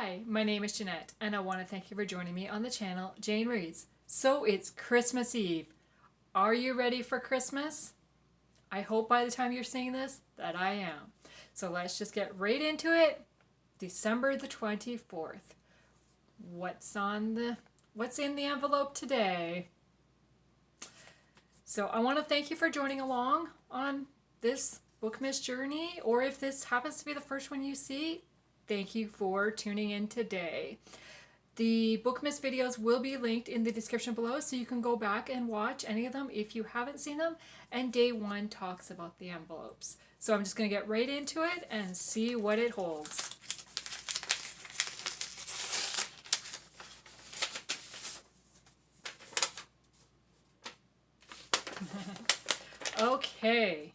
Hi, my name is Jeanette, and I want to thank you for joining me on the channel Jane Reads. So it's Christmas Eve. Are you ready for Christmas? I hope by the time you're seeing this that I am. So let's just get right into it. December the 24th. What's in the envelope today? So I want to thank you for joining along on this Bookmas journey, or if this happens to be the first one you see, thank you for tuning in today. The Bookmas videos will be linked in the description below, so you can go back and watch any of them if you haven't seen them. And day one talks about the envelopes. So I'm just going to get right into it and see what it holds. Okay,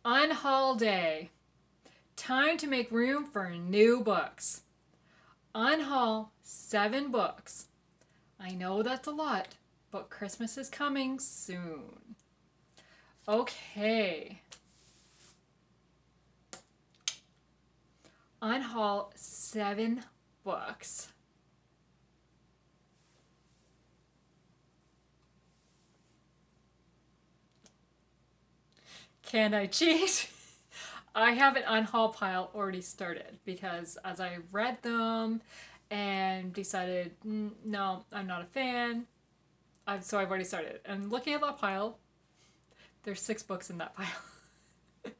Unhaul Day. Time to make room for new books. Unhaul 7 books. I know that's a lot, but Christmas is coming soon. Okay. Unhaul 7 books. Can I cheat? I have an unhaul pile already started because as I read them and decided, no, I'm not a fan, so I've already started. And looking at that pile, there's 6 books in that pile.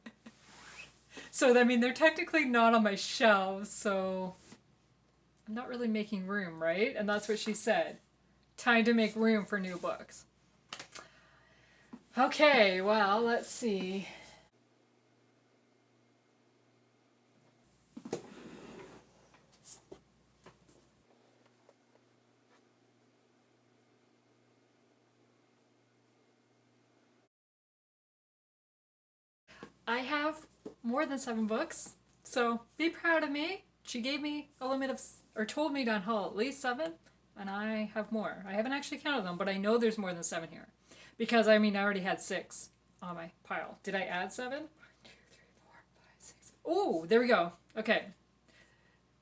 So, I mean, they're technically not on my shelves, so I'm not really making room, right? And that's what she said. Time to make room for new books. Okay, well, let's see. I have more than 7 books, so be proud of me. She gave me a limit of, or told me to unhaul at least 7, and I have more. I haven't actually counted them, but I know there's more than 7 here. Because, I mean, I already had 6 on my pile. Did I add 7? 1, 2, 3, 4, 5, 6. Oh, there we go. Okay.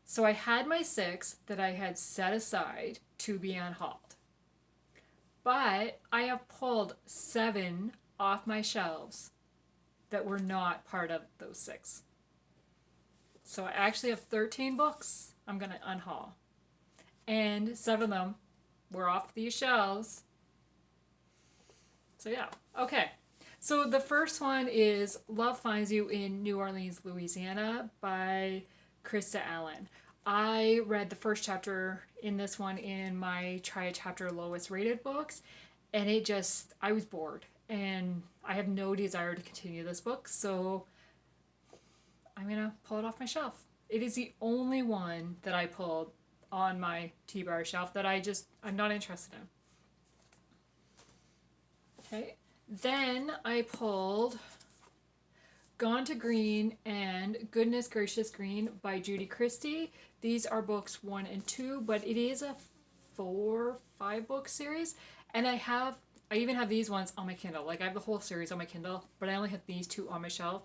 So I had my 6 that I had set aside to be unhauled. But I have pulled 7 off my shelves that were not part of those 6. So I actually have 13 books I'm going to unhaul. And 7 of them were off these shelves. So yeah, okay. So the first one is Love Finds You in New Orleans, Louisiana by Krista Allen. I read the first chapter in this one in my Try a Chapter Lowest Rated books, and I was bored. And I have no desire to continue this book, so I'm going to pull it off my shelf. It is the only one that I pulled on my T-bar shelf that I'm not interested in. Okay, then I pulled Gone to Green and Goodness Gracious Green by Judy Christie. These are books 1 and 2, but it is a 4-5 book series, and I even have these ones on my Kindle. Like, I have the whole series on my Kindle, but I only have these 2 on my shelf.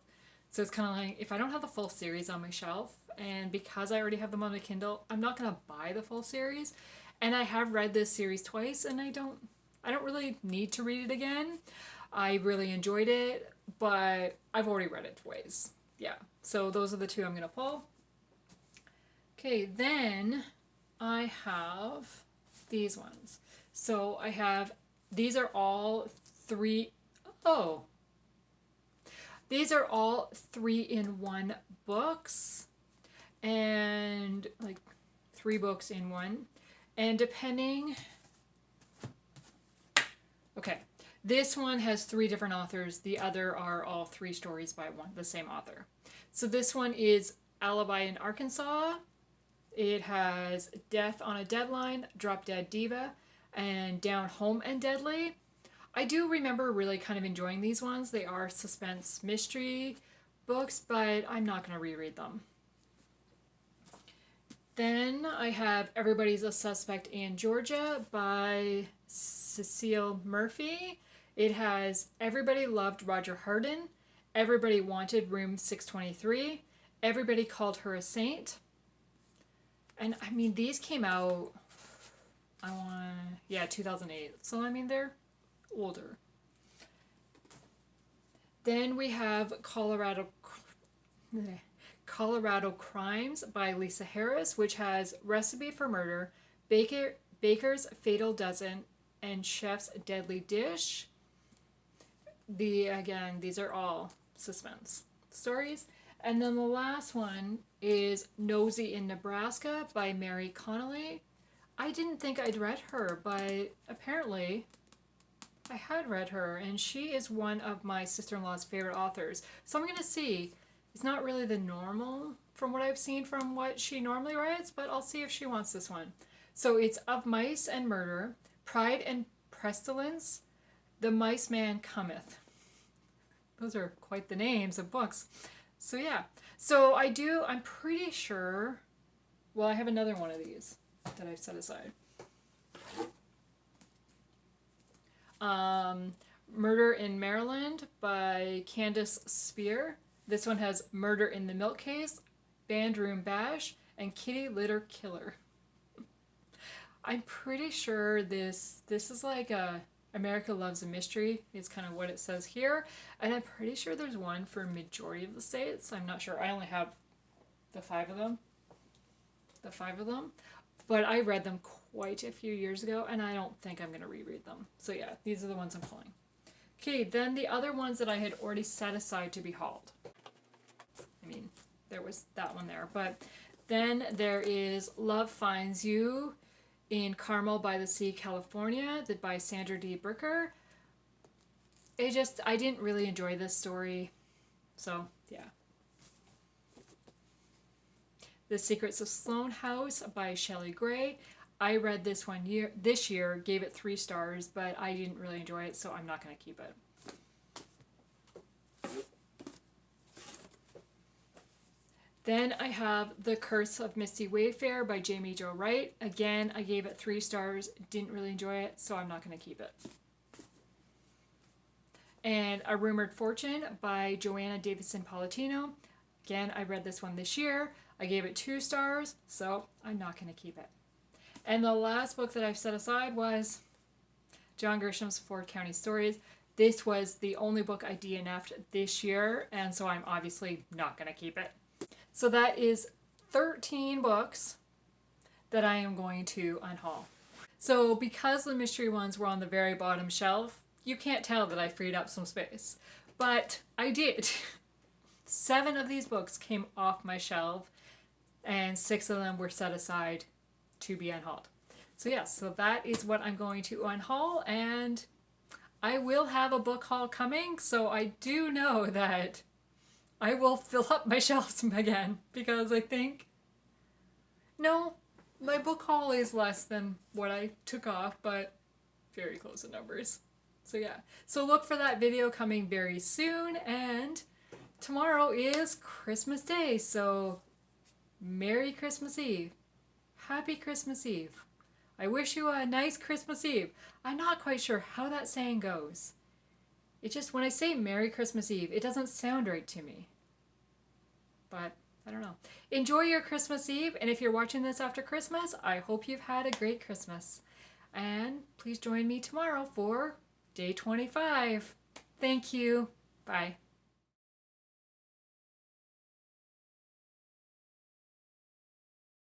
So it's kind of like, if I don't have the full series on my shelf, and because I already have them on my Kindle, I'm not going to buy the full series. And I have read this series twice, and I don't really need to read it again. I really enjoyed it, but I've already read it twice. Yeah, so those are the 2 I'm going to pull. Okay, then I have these ones. So these are all 3, these are all 3-in-1 books, and like 3 books in one. And okay, this one has 3 different authors. The other are all 3 stories by the same author. So this one is Alibi in Arkansas. It has Death on a Deadline, Drop Dead Diva, and Down Home and Deadly. I do remember really kind of enjoying these ones. They are suspense mystery books, but I'm not going to reread them. Then I have Everybody's a Suspect in Georgia by Cecile Murphy. It has Everybody Loved Roger Hardin, Everybody Wanted Room 623, Everybody Called Her a Saint, And I mean, these came out, 2008. So I mean, they're older. Then we have Colorado Crimes by Lisa Harris, which has Recipe for Murder, Baker's Fatal Dozen, and Chef's Deadly Dish. These are all suspense stories. And then the last one is Nosy in Nebraska by Mary Connolly. I didn't think I'd read her, but apparently I had read her, and she is one of my sister-in-law's favorite authors. So I'm going to see. It's not really the normal from what I've seen from what she normally writes, but I'll see if she wants this one. So it's Of Mice and Murder, Pride and Pestilence, The Mice Man Cometh. Those are quite the names of books. So yeah. So I'm pretty sure, well, I have another one of these that I've set aside. Murder in Maryland by Candace Spear. This one has Murder in the Milk Case, Band Room Bash, and Kitty Litter Killer. I'm pretty sure this is like a America Loves a Mystery is kind of what it says here. And I'm pretty sure there's one for majority of the states. I'm not sure. I only have the five of them. But I read them quite a few years ago, and I don't think I'm going to reread them. So yeah, these are the ones I'm pulling. Okay, then the other ones that I had already set aside to be hauled. I mean, there was that one there. But then there is Love Finds You in Carmel by the Sea, California, by Sandra D. Bricker. I didn't really enjoy this story. So, yeah. The Secrets of Sloane House by Shelley Gray. I read this year, gave it 3 stars, but I didn't really enjoy it, so I'm not going to keep it. Then I have The Curse of Misty Wayfair by Jamie Jo Wright. Again, I gave it 3 stars, didn't really enjoy it, so I'm not going to keep it. And A Rumored Fortune by Joanna Davidson Palatino. Again, I read this one this year. I gave it 2 stars, so I'm not going to keep it. And the last book that I've set aside was John Grisham's Ford County Stories. This was the only book I DNF'd this year, and so I'm obviously not going to keep it. So that is 13 books that I am going to unhaul. So because the mystery ones were on the very bottom shelf, you can't tell that I freed up some space. But I did. 7 of these books came off my shelf, and 6 of them were set aside to be unhauled. So yes, so that is what I'm going to unhaul, and I will have a book haul coming, so I do know that I will fill up my shelves again, because I think, no, my book haul is less than what I took off, but very close in numbers. So yeah, so look for that video coming very soon, and tomorrow is Christmas Day, so Merry Christmas Eve. Happy Christmas Eve. I wish you a nice Christmas Eve. I'm not quite sure how that saying goes. It just, when I say Merry Christmas Eve, it doesn't sound right to me. But, I don't know. Enjoy your Christmas Eve, and if you're watching this after Christmas, I hope you've had a great Christmas. And please join me tomorrow for Day 25. Thank you. Bye.